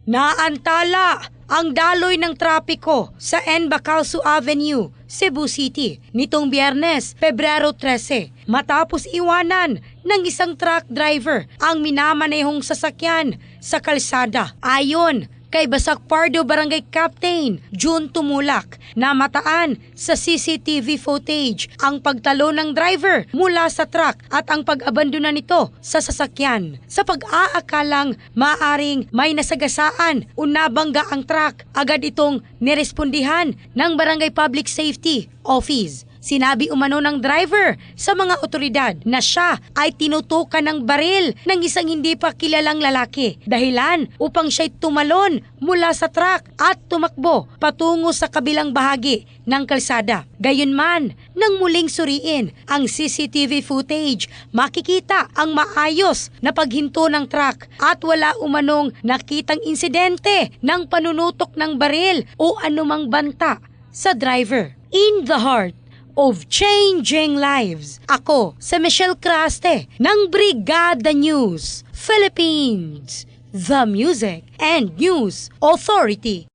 Naantala ang daloy ng trapiko sa N. Bacalso Avenue, Cebu City nitong Biyernes, Pebrero 13 matapos iwanan ng isang truck driver ang minamanehong sasakyan sa kalsada. Ayon kay Basak Pardo Barangay Captain June Tumulak, namataan sa CCTV footage ang pagtalo ng driver mula sa truck at ang pag-abandona nito sa sasakyan. Sa pag-aakalang maaring may nasagasaan o nabangga ang truck, agad itong nirespondihan ng Barangay Public Safety Office. Sinabi umano ng driver sa mga otoridad na siya ay tinutukan ng baril ng isang hindi pa kilalang lalaki. Dahilan upang siya'y tumalon mula sa truck at tumakbo patungo sa kabilang bahagi ng kalsada. Gayunman, nang muling suriin ang CCTV footage, makikita ang maayos na paghinto ng truck at wala umanong nakitang insidente ng panunutok ng baril o anumang banta sa driver. In the heart of changing lives, ako si Michelle Craste ng Brigada News Philippines, the Music and News Authority.